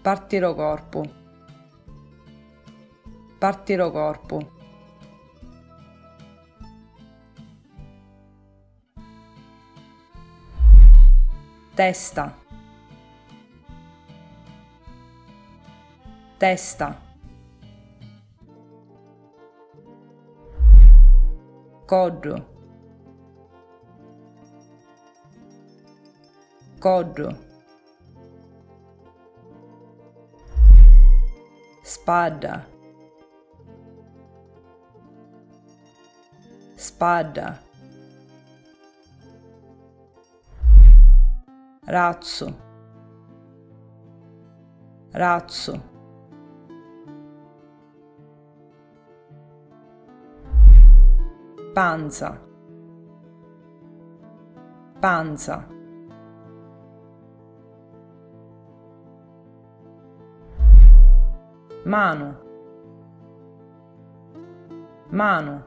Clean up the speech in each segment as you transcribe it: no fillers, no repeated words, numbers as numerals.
partiro corpo, partiro corpo, testa, testa, coggio, coggio, spada, spada, razzo, razzo, panza, panza, mano, mano,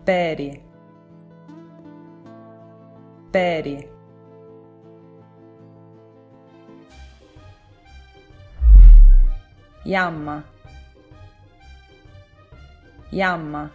peri, peri, yamma, yamma,